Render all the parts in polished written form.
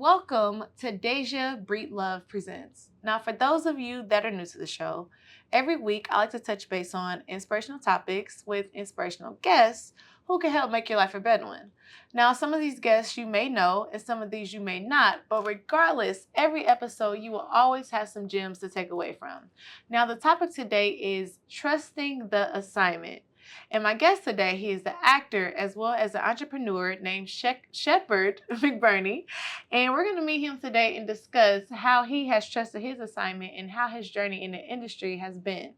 Welcome to Daisha Breedlove Presents. Now, for those of you that are new to the show, every week I like to touch base on inspirational topics with inspirational guests who can help make your life a better one. Now, some of these guests you may know and some of these you may not, but regardless, every episode you will always have some gems to take away from. Now, the topic today is trusting the assignment. And my guest today, he is the actor as well as the entrepreneur named Shepard McBurney. And we're going to meet him today and discuss how he has trusted his assignment and how his journey in the industry has been.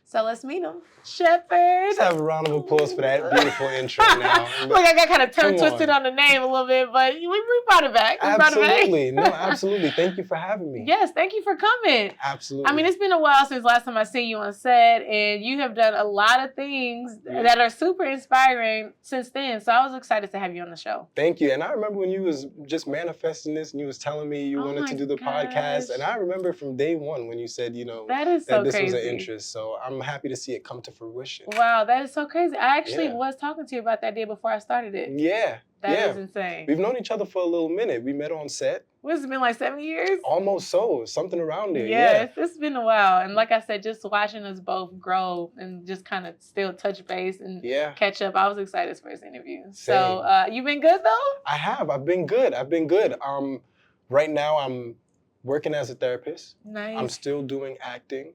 So let's meet him. Shepard. Let's have a round of applause for that beautiful intro now. Look, I got kind of tongue twisted on the name a little bit, but we brought it back. Absolutely. No, absolutely. Thank you for having me. Yes, thank you for coming. Absolutely. I mean, it's been a while since last time I seen you on set, and you have done a lot of things that are super inspiring since then. So I was excited to have you on the show. Thank you. And I remember when you was just manifesting this and you was telling me you wanted to do the podcast. And I remember from day one when you said, that is so this crazy. was an interest. So I'm happy to see it come to fruition. Wow, that is so crazy. I actually was talking to you about that day before I started it. Yeah. That is insane. We've known each other for a little minute. We met on set. What's it been, like 7 years? Almost so. Something around there. Yes, it's been a while. And like I said, just watching us both grow and just kind of still touch base and catch up. I was excited for this interview. Same. So you been good though? I have. I've been good. Right now I'm working as a therapist. Nice. I'm still doing acting.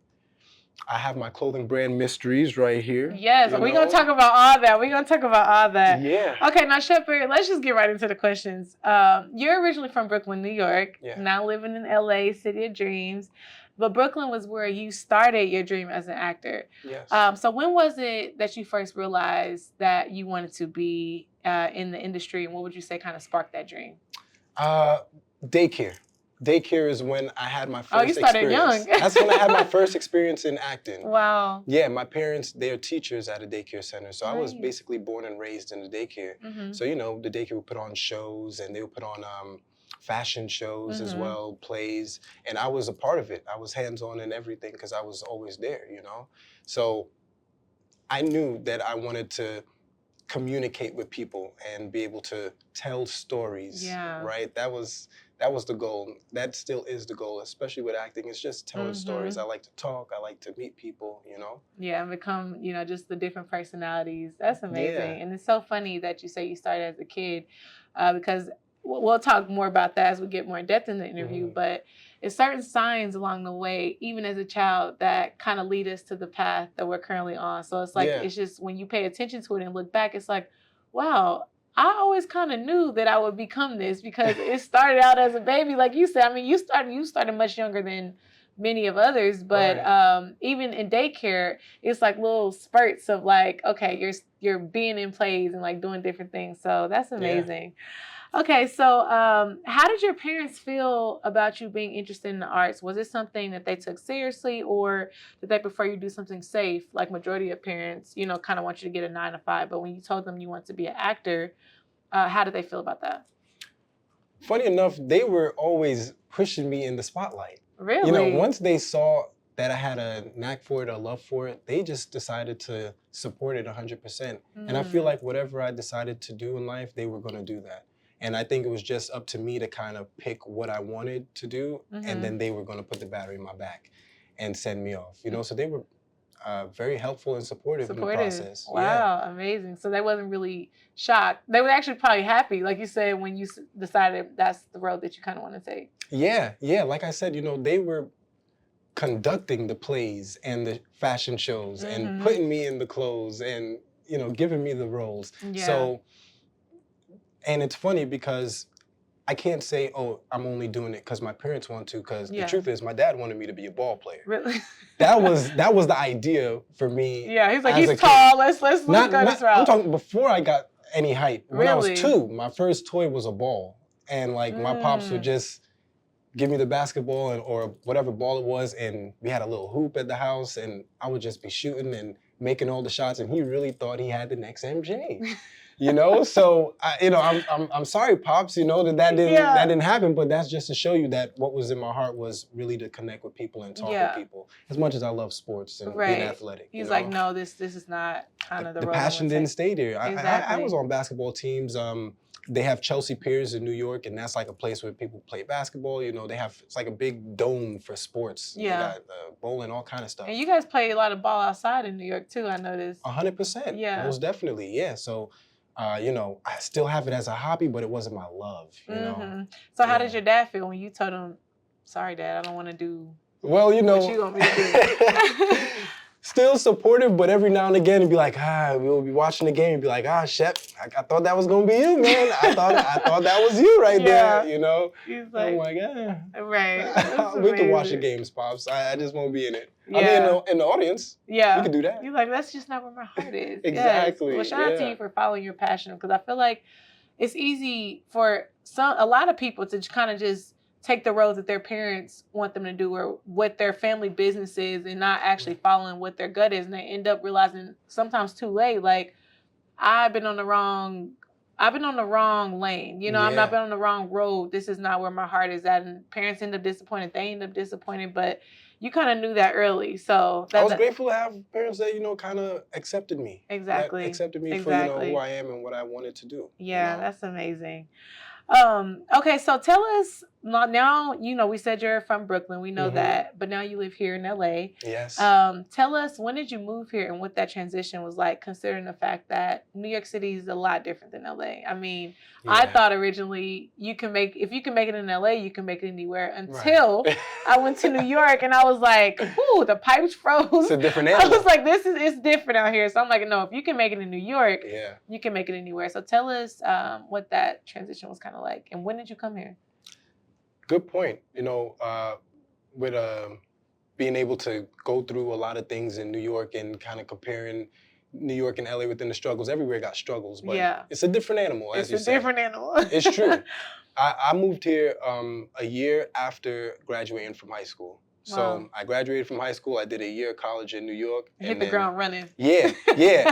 I have my clothing brand Mysteries right here. Yes, we're going to talk about all that. Yeah. Okay, now Shepard, let's just get right into the questions. You're originally from Brooklyn, New York, now living in LA, City of Dreams. But Brooklyn was where you started your dream as an actor. Yes. So when was it that you first realized that you wanted to be in the industry, and what would you say kind of sparked that dream? Daycare. Daycare is when I had my first experience. Oh, you started young. That's when I had my first experience in acting. Wow. Yeah, my parents, they're teachers at a daycare center. So I was basically born and raised in the daycare. Mm-hmm. So, the daycare would put on shows and they would put on fashion shows as well, plays. And I was a part of it. I was hands-on in everything because I was always there, So I knew that I wanted to communicate with people and be able to tell stories, right? That was the goal. That still is the goal, especially with acting. It's just telling stories. I like to talk. I like to meet people, Yeah, and become, just the different personalities. That's amazing. Yeah. And it's so funny that you say you started as a kid because we'll talk more about that as we get more in depth in the interview. But it's certain signs along the way, even as a child, that kind of lead us to the path that we're currently on. So it's like, it's just when you pay attention to it and look back, it's like, wow, I always kind of knew that I would become this because it started out as a baby. Like you said, I mean, you started much younger than many of others, but even in daycare, it's like little spurts of like, okay, you're being in plays and like doing different things. So that's amazing. Yeah. Okay, so how did your parents feel about you being interested in the arts? Was it something that they took seriously, or did they prefer you do something safe, like majority of parents, kind of want you to get a 9 to 5, but when you told them you want to be an actor, how did they feel about that? Funny enough, they were always pushing me in the spotlight. Really? Once they saw that I had a knack for it, a love for it, they just decided to support it 100%. And I feel like whatever I decided to do in life, they were going to do that. And I think it was just up to me to kind of pick what I wanted to do, and then they were going to put the battery in my back and send me off. So they were very helpful and supportive in the process. Wow, amazing. So they wasn't really shocked. They were actually probably happy, like you said, when you decided that's the road that you kind of want to take. Yeah. Like I said, they were conducting the plays and the fashion shows and putting me in the clothes and, giving me the roles. Yeah. So, and it's funny because I can't say, oh, I'm only doing it because my parents want to, because the truth is my dad wanted me to be a ball player. Really? That was the idea for me. Yeah, he's like, he's tall, let's go this route. I'm talking before I got any height. When I was 2, my first toy was a ball. And like my pops would just give me the basketball or whatever ball it was, and we had a little hoop at the house, and I would just be shooting and making all the shots, and he really thought he had the next MJ. So I'm sorry, Pops, that didn't happen, but that's just to show you that what was in my heart was really to connect with people and talk with people. As much as I love sports and being athletic. He's like, no, this is not kind of the road. The passion didn't stay there. Exactly. I was on basketball teams they have Chelsea Piers in New York, and that's like a place where people play basketball. You know, it's like a big dome for sports. Yeah. They got bowling, all kind of stuff. And you guys play a lot of ball outside in New York too, I noticed. 100%. Yeah. Most definitely. Yeah. So, you know, I still have it as a hobby, but it wasn't my love, you know. So how did your dad feel when you told him, sorry, Dad, I don't want to do well, you know, what you want me to do? Still supportive, but every now and again he'd be like, we'll be watching the game and be like, Shep, I thought that was gonna be you, man. I thought that was you right there, you know. He's like, I'm like, yeah. Right. We can watch the games, Pops. I just won't be in it. Yeah. I mean, in the audience. Yeah. We can do that. You're like, that's just not where my heart is. Exactly. Yes. Well, shout out to you for following your passion, because I feel like it's easy for a lot of people to kind of just take the road that their parents want them to do or what their family business is, and not actually following what their gut is. And they end up realizing sometimes too late, like, I've been on the wrong lane. You know, I've not been on the wrong road. This is not where my heart is at. And parents end up disappointed. They end up disappointed, but you kind of knew that early. So I was grateful to have parents that, you know, kind of accepted me. Exactly. Accepted me for, you know, who I am and what I wanted to do. Yeah, you know? That's amazing. Okay, so tell us now, you know, we said you're from Brooklyn. We know that, but now you live here in LA. Yes. Tell us, when did you move here and what that transition was like, considering the fact that New York City is a lot different than LA. I mean, I thought originally if you can make it in LA, you can make it anywhere, until I went to New York and I was like, ooh, the pipes froze. It's a different animal. I was like, it's different out here. So I'm like, no, if you can make it in New York, you can make it anywhere. So tell us what that transition was kind of like, and when did you come here? Good point. You know, with being able to go through a lot of things in New York and kind of comparing New York and LA within the struggles, everywhere got struggles, but it's a different animal, as you said. It's a different animal. It's true. I moved here a year after graduating from high school. So I graduated from high school. I did a year of college in New York. Hit the ground running. Yeah.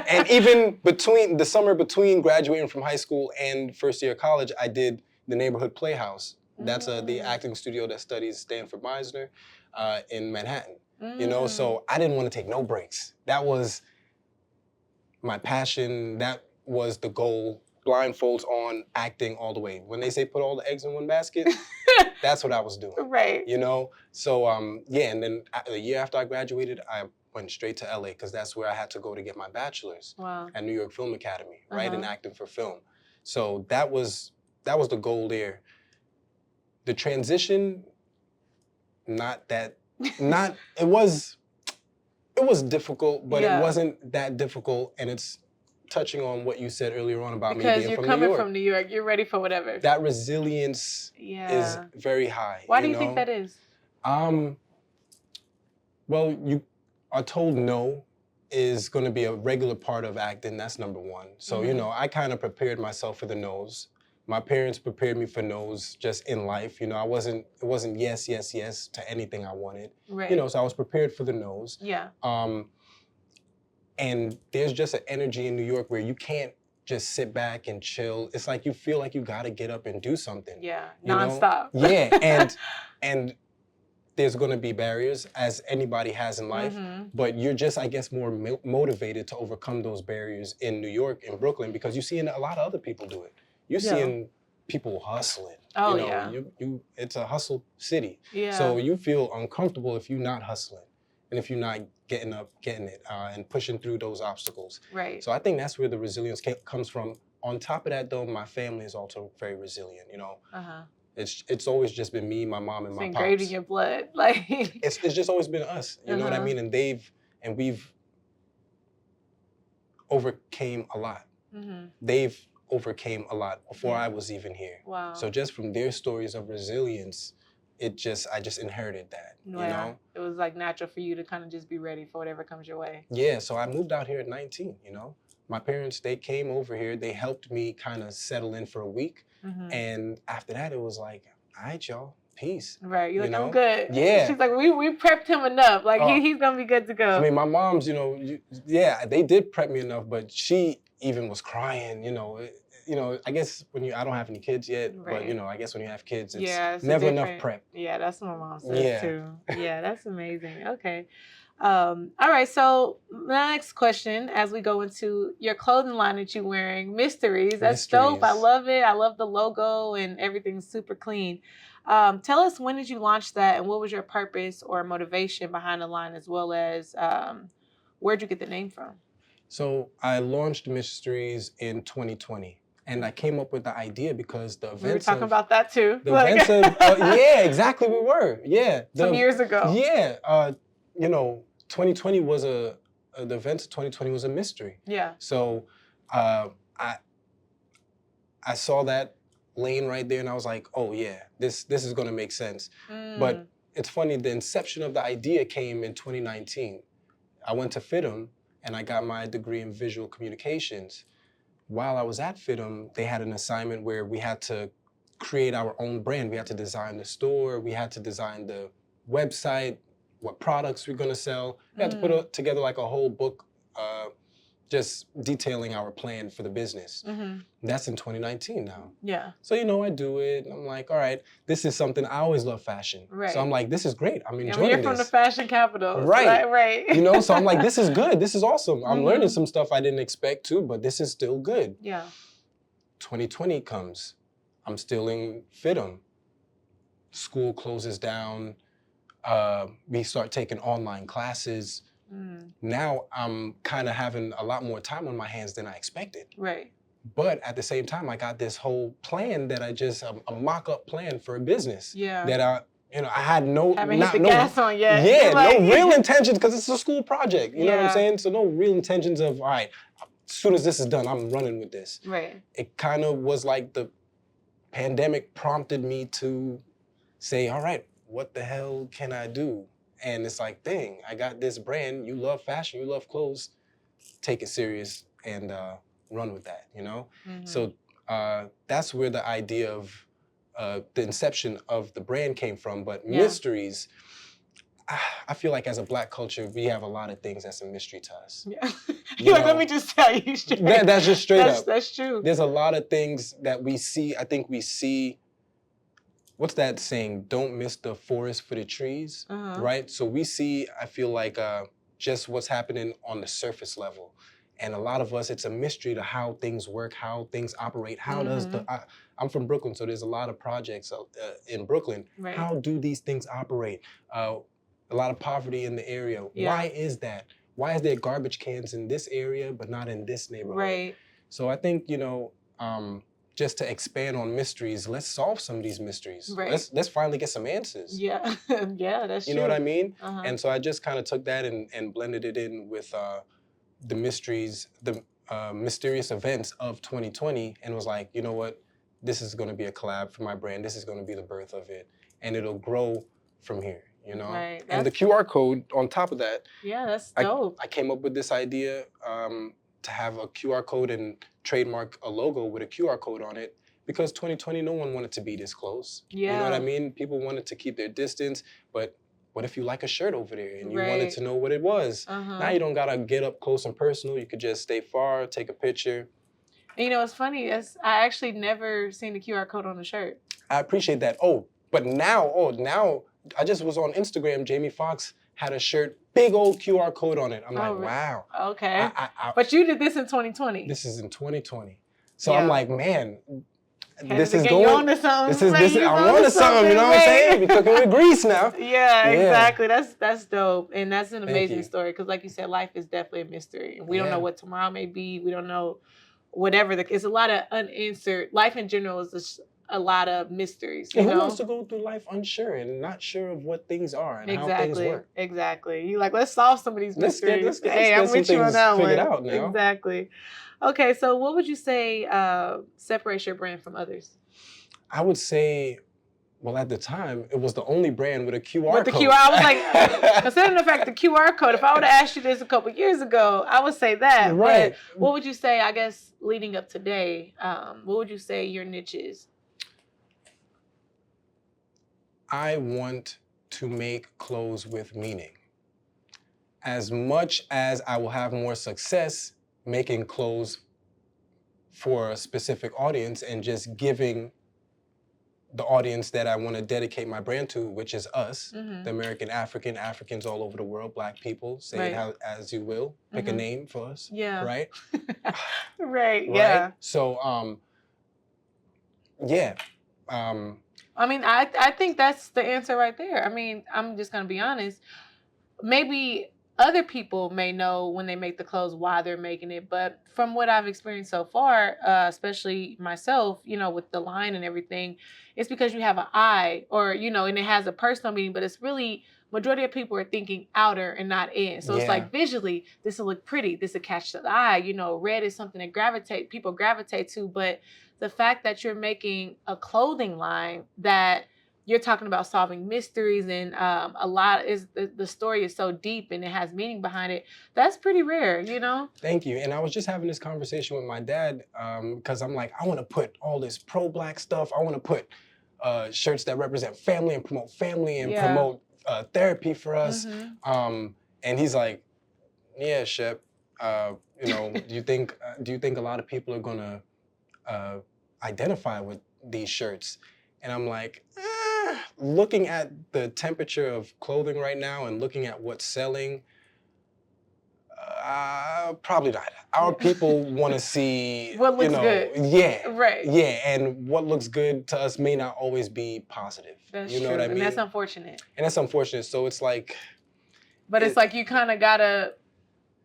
And even between the summer between graduating from high school and first year of college, I did the Neighborhood Playhouse. That's the acting studio that studies Stanford Meisner in Manhattan. You know, so I didn't want to take no breaks. That was my passion. That was the goal. Blindfolds on, acting all the way. When they say put all the eggs in one basket, that's what I was doing. Right. You know? So, and then a year after I graduated, I went straight to LA, because that's where I had to go to get my bachelor's at New York Film Academy, right? In acting for film. So that was the goal there. The transition, it was difficult, but it wasn't that difficult, and it's touching on what you said earlier on about me being from New York. Because you're coming from New York, you're ready for whatever. That resilience is very high. Why do you think that is? Well, you are told no is going to be a regular part of acting. That's number one. So, you know, I kind of prepared myself for the no's. My parents prepared me for no's just in life. You know, it wasn't yes, yes, yes to anything I wanted. Right. You know, so I was prepared for the no's. Yeah. And there's just an energy in New York where you can't just sit back and chill. It's like you feel like you got to get up and do something. Yeah, nonstop. Yeah, and there's going to be barriers, as anybody has in life, but you're just, I guess, more motivated to overcome those barriers in New York and Brooklyn, because you're seeing a lot of other people do it. You're seeing people hustling. Oh, you know, it's a hustle city. Yeah. So you feel uncomfortable if you're not hustling, and if you're not getting up, getting it, and pushing through those obstacles. Right. So I think that's where the resilience comes from. On top of that, though, my family is also very resilient. You know, it's always just been me, my mom, and my pops. It's engraved in your blood, like. It's just always been us. You know what I mean? And we've overcame a lot. They've overcame a lot before I was even here. Wow. So just from their stories of resilience, I just inherited that, you know? It was like natural for you to kind of just be ready for whatever comes your way. Yeah, so I moved out here at 19, you know? My parents, they came over here, they helped me kind of settle in for a week. And after that, it was like, all right, y'all, peace. Right, you're like, I'm good. Yeah. She's like, we prepped him enough. Like, he's going to be good to go. I mean, my mom's, you know, they did prep me enough, but she even was crying, you know, I guess I don't have any kids yet, but, you know, I guess when you have kids, it's never enough prep. Yeah, that's what my mom says too. Yeah, that's amazing. Okay. All right, so my next question, as we go into your clothing line that you're wearing, Mysteries. That's dope. I love it. I love the logo and everything's super clean. Tell us, when did you launch that, and what was your purpose or motivation behind the line, as well as where'd you get the name from? So I launched Mysteries in 2020. And I came up with the idea because the events. We were talking about that too. The events of, yeah, exactly, we were. Yeah. Some years ago. Yeah. 2020 was the events of 2020 was a mystery. Yeah. So I saw that lane right there and I was like, oh yeah, this is gonna make sense. But it's funny, the inception of the idea came in 2019. I went to FITM and I got my degree in visual communications. While I was at FITM, they had an assignment where we had to create our own brand. We had to design the store, we had to design the website, what products we're gonna sell. We had to put together like a whole book, just detailing our plan for the business. That's in 2019 now. Yeah. So, I do it. I'm like, all right, this is something, I always love fashion. Right. So I'm like, this is great. I'm enjoying you're this. From the fashion capital. Right. Right. So I'm like, this is good. This is awesome. I'm learning some stuff I didn't expect to, but this is still good. Yeah. 2020 comes. I'm still in FITM. School closes down. We start taking online classes. Now I'm kind of having a lot more time on my hands than I expected. Right. But at the same time, I got this whole plan that a mock-up plan for a business. Yeah. That I had haven't hit the gas on yet. Yeah, no real intentions, because it's a school project. You know what I'm saying? So no real intentions of, all right, as soon as this is done, I'm running with this. Right. It kind of was like the pandemic prompted me to say, all right, what the hell can I do? And it's like, dang, I got this brand. You love fashion, you love clothes. Take it serious and run with that, So that's where the idea of the inception of the brand came from. But Mysteries, I feel like as a Black culture, we have a lot of things that's a mystery to us. Yeah. You're like, let me just tell you straight. That's just straight up. That's true. There's a lot of things that we see. I think we see, what's that saying? Don't miss the forest for the trees, right? So we see, I feel like, just what's happening on the surface level. And a lot of us, it's a mystery to how things work, how things operate. How does I'm from Brooklyn, so there's a lot of projects in Brooklyn. Right. How do these things operate? A lot of poverty in the area. Yeah. Why is that? Why is there garbage cans in this area, but not in this neighborhood? Right. So I think, just to expand on mysteries, let's solve some of these mysteries. Right. Let's finally get some answers. Yeah. Yeah, that's true. You know what I mean? And so I just kind of took that and blended it in with the mysteries, the mysterious events of 2020, and was like, you know what? This is going to be a collab for my brand. This is going to be the birth of it. And it'll grow from here, Right. And the QR code on top of that. Yeah, that's dope. I came up with this idea to have a QR code and trademark a logo with a QR code on it, because 2020, no one wanted to be this close. Yeah. You know what I mean? People wanted to keep their distance, but what if you like a shirt over there and you wanted to know what it was? Now you don't gotta get up close and personal. You could just stay far, take a picture. And it's funny, I actually never seen the QR code on the shirt. I appreciate that. But now I just was on Instagram, Jamie Foxx had a shirt, big old QR code on it. I'm like, wow. Okay. But you did this in 2020. This is in 2020. So I'm like, man, this is going. On to something. This is I'm on to something, you know what I'm saying? We're cooking with grease now. Yeah, exactly. That's dope. And that's an amazing story, because like you said, life is definitely a mystery. We don't know what tomorrow may be. We don't know whatever. It's a lot of unanswered. Life in general is just a lot of mysteries. Who wants to go through life unsure and not sure of what things are and how things work? Exactly. You like, let's solve some of these mysteries. Let's I'm with you on that one. Out now. Exactly. Okay, so what would you say separates your brand from others? I would say, well, at the time, it was the only brand with a QR code. With the QR, I was like, considering the fact the QR code, if I would have asked you this a couple years ago, I would say that. Right. But what would you say, I guess, leading up today, what would you say your niche is? I want to make clothes with meaning. As much as I will have more success making clothes for a specific audience and just giving the audience that I want to dedicate my brand to, which is us, the American Africans all over the world, Black people, say it how, as you will, pick a name for us, right? Right, yeah. So, yeah. I mean, I think that's the answer right there. I mean, I'm just going to be honest. Maybe other people may know when they make the clothes why they're making it, but from what I've experienced so far, especially myself, you know, with the line and everything, it's because you have an eye, or you know, and it has a personal meaning, but it's really majority of people are thinking outer and not in. So it's like visually, this will look pretty, this will catch the eye. You know, red is something that people gravitate to, but the fact that you're making a clothing line that you're talking about solving mysteries, and a lot is the story is so deep and it has meaning behind it. That's pretty rare, you know? Thank you. And I was just having this conversation with my dad because I'm like, I want to put all this pro-Black stuff. I want to put shirts that represent family and promote therapy for us. And he's like, yeah, Shep, you know, do you think a lot of people are gonna identify with these shirts? And I'm like, looking at the temperature of clothing right now and looking at what's selling, probably not. Our people want to see what looks good. Yeah. Right. Yeah, and what looks good to us may not always be positive. That's you know true. what I mean? And that's unfortunate. And that's unfortunate. So it's like, but it's like you kind of gotta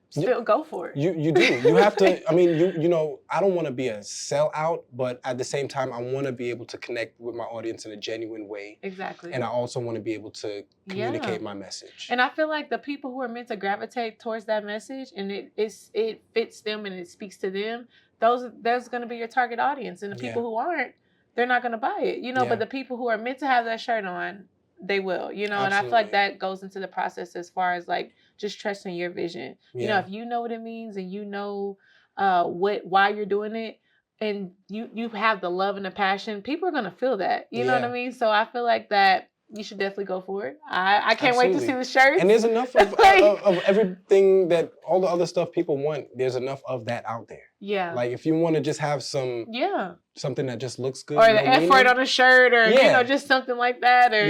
still go for it. You do. You have to. I mean, you know, I don't want to be a sellout, but at the same time, I want to be able to connect with my audience in a genuine way. Exactly. And I also want to be able to communicate my message. And I feel like the people who are meant to gravitate towards that message, and it fits them and it speaks to them, there's going to be your target audience. And the people who aren't, they're not going to buy it. You know, but the people who are meant to have that shirt on, they will, you know. Absolutely. And I feel like that goes into the process as far as like just trusting your vision. You know, if you know what it means and you know why you're doing it, and you have the love and the passion, people are gonna feel that. You know what I mean? So I feel like that you should definitely go for it. I can't wait to see the shirts. And there's enough of everything that all the other stuff people want. There's enough of that out there. Yeah. Like if you want to just have some something that just looks good, or the F word on a shirt, or you know, just something like that, or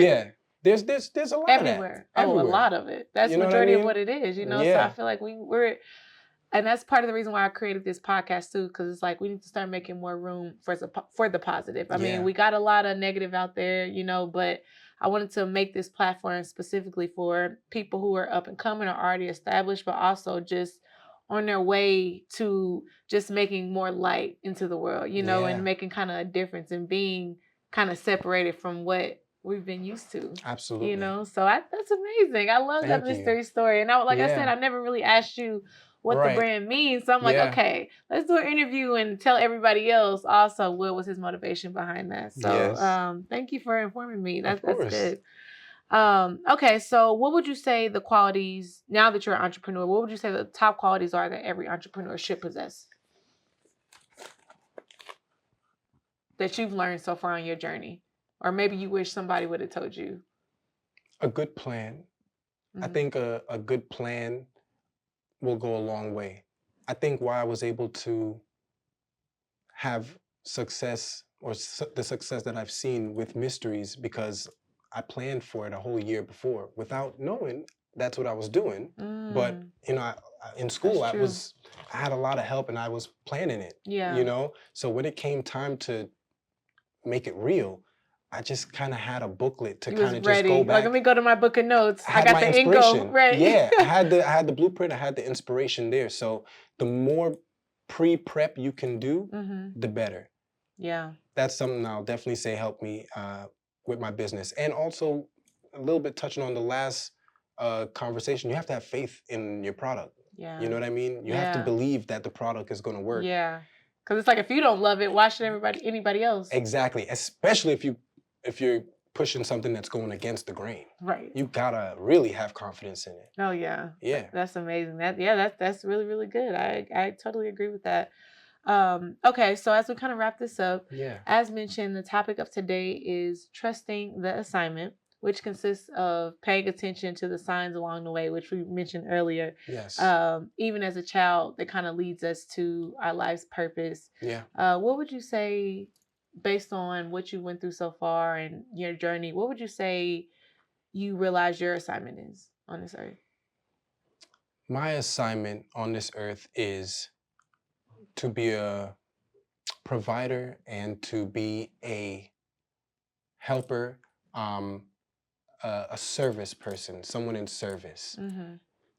There's a lot everywhere. of that. Oh, a lot of it. That's the majority of what it is, you know? So I feel like we're, and that's part of the reason why I created this podcast too, because it's like we need to start making more room for the positive. I mean, we got a lot of negative out there, you know, but I wanted to make this platform specifically for people who are up and coming or already established, but also just on their way to just making more light into the world, you know, and making kind of a difference and being kind of separated from what we've been used to. Absolutely. You know, so that's amazing. I love that mystery story. And I said, I never really asked you what the brand means. So I'm like, okay, let's do an interview and tell everybody else also what was his motivation behind that. So thank you for informing me. That's good. Okay, so what would you say the qualities, now that you're an entrepreneur, what would you say the top qualities are that every entrepreneur should possess? That you've learned so far on your journey? Or maybe you wish somebody would have told you? A good plan. I think a good plan will go a long way. I think why I was able to have success, or the success that I've seen with mysteries, because I planned for it a whole year before without knowing that's what I was doing. But, you know, in school, I had a lot of help and I was planning it, you know? So when it came time to make it real, I just kind of had a booklet to kind of just go back. Like, let me go to my book of notes. I got the inspiration. Yeah, I had the blueprint. I had the inspiration there. So the more pre-prep you can do, the better. Yeah. That's something I'll definitely say helped me with my business. And also, a little bit touching on the last conversation, you have to have faith in your product. Yeah. You know what I mean? You have to believe that the product is going to work. Yeah. Because it's like, if you don't love it, why should anybody else? Exactly. Especially if you're pushing something that's going against the grain. Right. You gotta really have confidence in it. Oh yeah. Yeah. That's amazing. That's really, really good. I totally agree with that. Okay, so as we kind of wrap this up, as mentioned, the topic of today is trusting the assignment, which consists of paying attention to the signs along the way, which we mentioned earlier. Yes. Even as a child, that kind of leads us to our life's purpose. Yeah. What would you say based on what you went through so far and your journey, what would you say you realize your assignment is on this earth? My assignment on this earth is to be a provider and to be a helper, a service person, someone in service. Mm-hmm.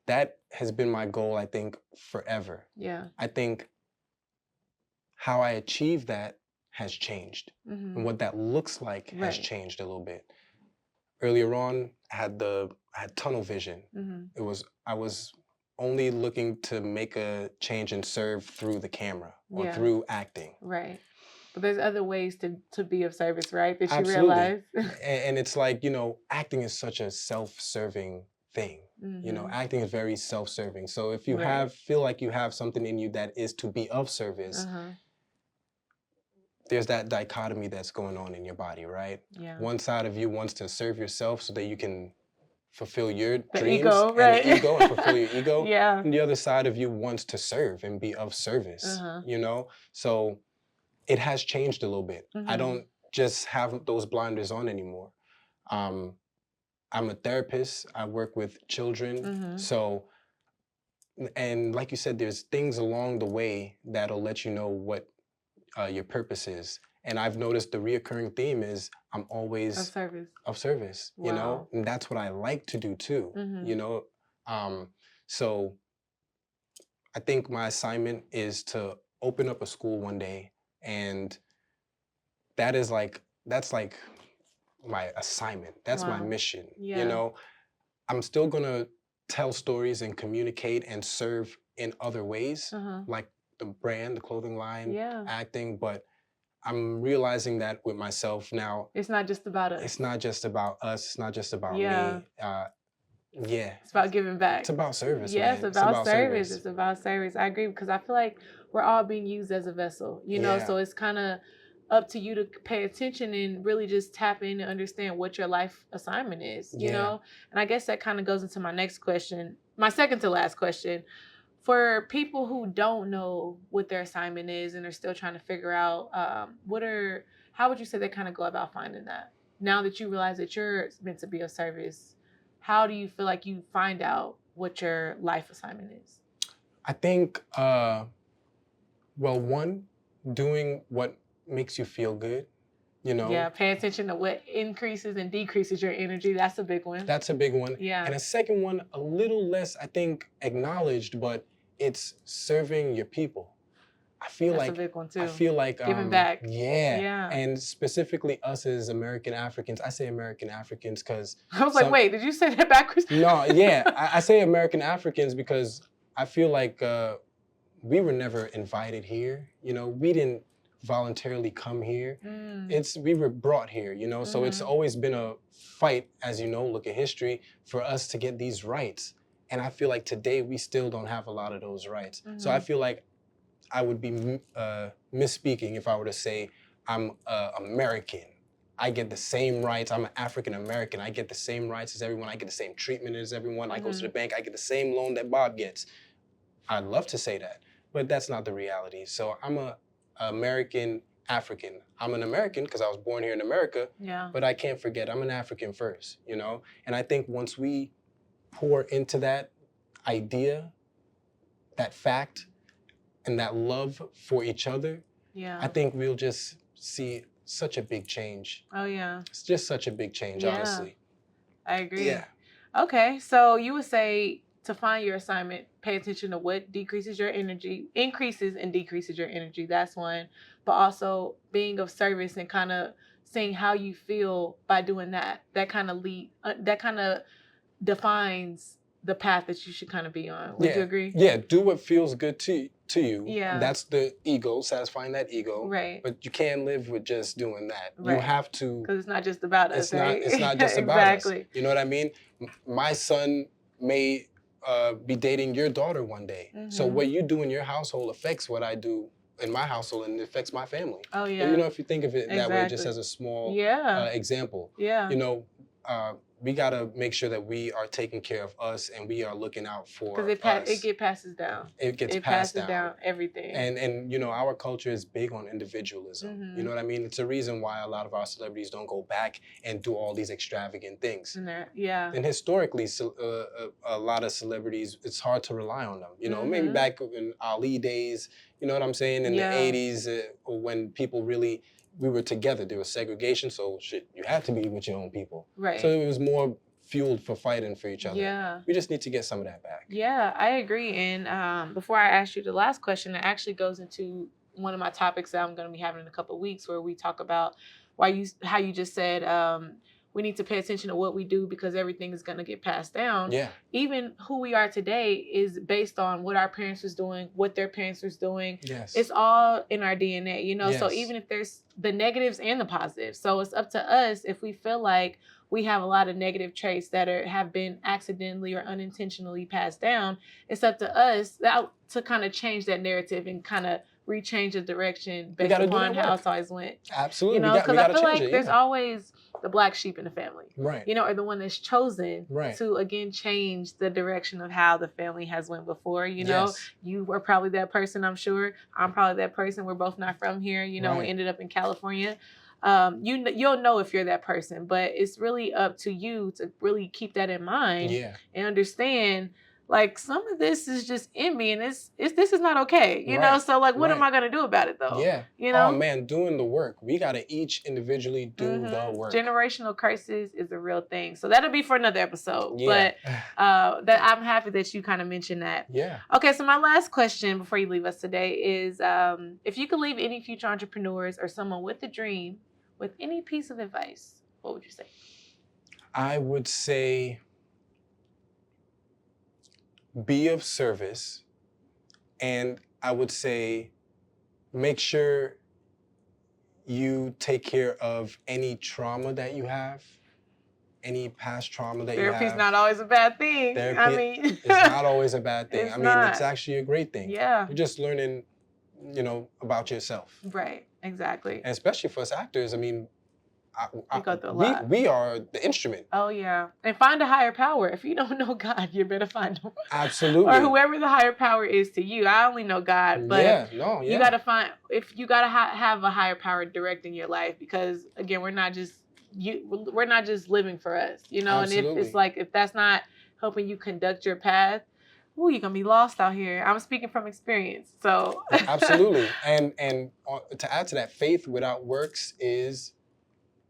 That has been my goal, I think, forever. Yeah. I think how I achieve that has changed. Mm-hmm. And what that looks like has Right. changed a little bit. Earlier on, I had tunnel vision. Mm-hmm. I was only looking to make a change and serve through the camera or Yeah. through acting. Right. But there's other ways to be of service, right? That you Absolutely. realize. And it's like, you know, acting is such a self-serving thing. Mm-hmm. You know, acting is very self-serving. So if you Right. feel like you have something in you that is to be of service, there's that dichotomy that's going on in your body, right? Yeah. One side of you wants to serve yourself so that you can fulfill your The dreams ego, right? and the ego and fulfill your ego. Yeah. And the other side of you wants to serve and be of service, you know? So it has changed a little bit. I don't just have those blinders on anymore. I'm a therapist. I work with children. So, and like you said, there's things along the way that'll let you know what your purpose is. And I've noticed the reoccurring theme is I'm always of service, Wow. you know, and that's what I like to do too, you know. So I think my assignment is to open up a school one day, and that's like my assignment. That's my mission, you know. I'm still gonna tell stories and communicate and serve in other ways, like the brand, the clothing line, acting, but I'm realizing that with myself now. It's not just about us. It's not just about us. It's not just about me. It's about giving back. It's about service. Yeah, man. it's about service. It's about service. I agree, because I feel like we're all being used as a vessel, you know, so it's kind of up to you to pay attention and really just tap in and understand what your life assignment is, you know? And I guess that kind of goes into my next question, my second to last question. For people who don't know what their assignment is and are still trying to figure out, how would you say they kind of go about finding that? Now that you realize that you're meant to be of service, how do you feel like you find out what your life assignment is? I think, well, one, doing what makes you feel good, you know? Yeah, pay attention to what increases and decreases your energy. That's a big one. That's a big one. Yeah. And a second one, a little less, I think, acknowledged, but it's serving your people. That's a big one too. I feel like giving back. Yeah. And specifically us as American Africans. I say American Africans because I was like, wait, did you say that backwards? No, yeah. I say American Africans because I feel like we were never invited here. You know, we didn't voluntarily come here. We were brought here, you know, so it's always been a fight, as you know, look at history, for us to get these rights. And I feel like today we still don't have a lot of those rights. So I feel like I would be misspeaking if I were to say I'm American. I get the same rights. I'm an African American. I get the same rights as everyone. I get the same treatment as everyone. I go to the bank. I get the same loan that Bob gets. I'd love to say that, but that's not the reality. So I'm a American African. I'm an American because I was born here in America, but I can't forget I'm an African first, you know? And I think once we pour into that idea, that fact, and that love for each other, I think we'll just see such a big change. Oh, yeah. It's just such a big change, honestly. I agree. Yeah. Okay, so you would say to find your assignment, pay attention to what decreases your energy, increases and decreases your energy. That's one. But also being of service and kind of seeing how you feel by doing that. That kind of defines the path that you should kind of be on. Would you agree? Yeah, do what feels good to you. Yeah. That's the ego, satisfying that ego. Right. But you can't live with just doing that. Right. You have to. Because it's not just about us, right? It's not just about exactly. us. You know what I mean? My son may be dating your daughter one day. So what you do in your household affects what I do in my household, and it affects my family. Oh, yeah. And, you know, if you think of it that way, just as a small example. Yeah. You know, we gotta make sure that we are taking care of us and we are looking out for us. Because it passes down. It gets It passed passes down everything. And you know, our culture is big on individualism. You know what I mean? It's a reason why a lot of our celebrities don't go back and do all these extravagant things. And historically, a lot of celebrities, it's hard to rely on them. You know, maybe back in Ali days, you know what I'm saying? In the 80s, when people really, we were together, there was segregation, so shit, you had to be with your own people. Right. So it was more fueled for fighting for each other. Yeah. We just need to get some of that back. Yeah, I agree. And before I ask you the last question, it actually goes into one of my topics that I'm going to be having in a couple of weeks, where we talk about how you just said we need to pay attention to what we do because everything is going to get passed down. Yeah. Even who we are today is based on what our parents was doing, what their parents was doing. Yes. It's all in our DNA, you know? Yes. So even if there's the negatives and the positives. So it's up to us if we feel like we have a lot of negative traits that have been accidentally or unintentionally passed down. It's up to us to kind of change that narrative and kind of rechange the direction based upon how it's always went. Absolutely. You know, because I feel like there's always the black sheep in the family. Right. You know, or the one that's chosen to, again, change the direction of how the family has went before. You know, you were probably that person, I'm sure. I'm probably that person. We're both not from here. You know, we ended up in California. You'll know if you're that person, but it's really up to you to really keep that in mind and understand, like, some of this is just in me, and this is not okay, you know? So, like, what am I going to do about it, though? Yeah. You know? Oh, man, doing the work. We got to each individually do the work. Generational curses is a real thing. So that'll be for another episode. But that I'm happy that you kind of mentioned that. Yeah. Okay, so my last question before you leave us today is, if you could leave any future entrepreneurs or someone with a dream with any piece of advice, what would you say? I would say, be of service, and I would say make sure you take care of any trauma that you have, any past trauma that you have. Therapy's not always a bad thing. It's not always a bad thing. It's actually a great thing. Yeah. You're just learning, you know, about yourself. Right, exactly. And especially for us actors, I mean, we are the instrument. Oh, yeah. And find a higher power. If you don't know God, you better find him. Absolutely. Or whoever the higher power is to you. I only know God, but you got to find, if you got to have a higher power directing your life, because, again, we're not just living for us, you know? Absolutely. And if it's like, if that's not helping you conduct your path, ooh, you're going to be lost out here. I'm speaking from experience, so. Absolutely. And to add to that, faith without works is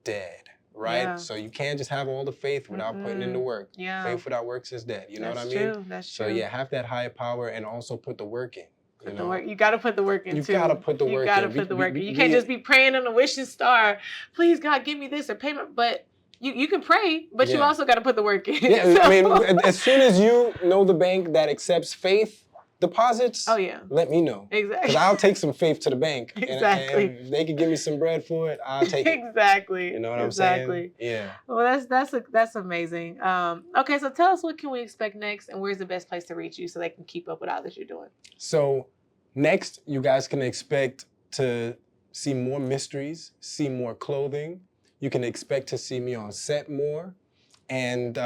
dead, right? Yeah. So you can't just have all the faith without putting in the work. Yeah. Faith without works is dead. You know what I mean? That's true. So yeah, have that higher power and also put the work in. You got to put the work in, too. You got to put the work in. You got to put the work in. You can't just be praying on a wishing star, please, God, give me this or payment. But you can pray, but you also got to put the work in. Yeah, so. I mean, as soon as you know the bank that accepts faith deposits, let me know. Exactly. Because I'll take some faith to the bank. Exactly. And if they can give me some bread for it, I'll take it. Exactly. You know what I'm saying? Yeah. Well, that's amazing. Okay, so tell us, what can we expect next, and where's the best place to reach you so they can keep up with all that you're doing? So next, you guys can expect to see more mysteries, see more clothing. You can expect to see me on set more, and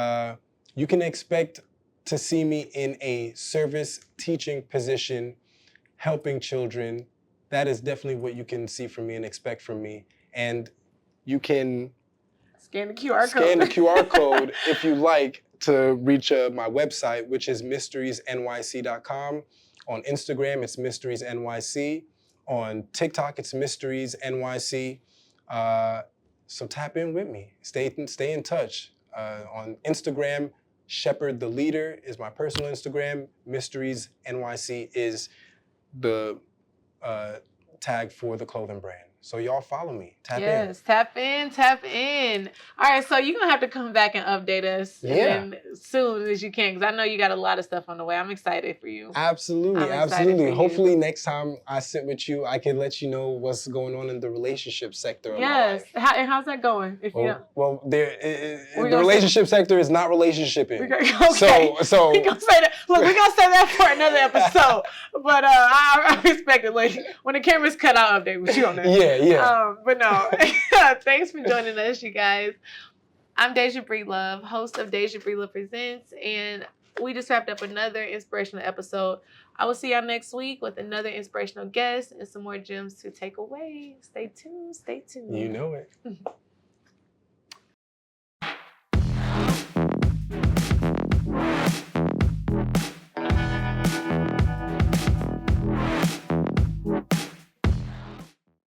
you can expect to see me in a service teaching position, helping children. That is definitely what you can see from me and expect from me. And you can scan the QR code. Scan the QR code if you like to reach my website, which is mysteriesnyc.com. On Instagram, it's mysteriesnyc. On TikTok, it's mysteriesnyc. So tap in with me. Stay in touch. On Instagram, Shepard the Leader is my personal Instagram. Mysteries NYC is the tag for the clothing brand. So y'all follow me. Tap in. Yes, tap in. All right, so you're going to have to come back and update us as soon as you can, because I know you got a lot of stuff on the way. I'm excited for you. Absolutely. Hopefully next time I sit with you, I can let you know what's going on in the relationship sector of my life. And how's that going? The relationship sector is not relationshiping. Okay. So we're going to say that. Look, we're going to say that for another episode. But I respect it. Like, when the camera's cut, I'll update with you on that. Yeah. But no, thanks for joining us, you guys. I'm Daisha Breedlove, host of Daisha Breedlove Presents, and we just wrapped up another inspirational episode. I will see y'all next week with another inspirational guest and some more gems to take away. Stay tuned. Stay tuned. You know it.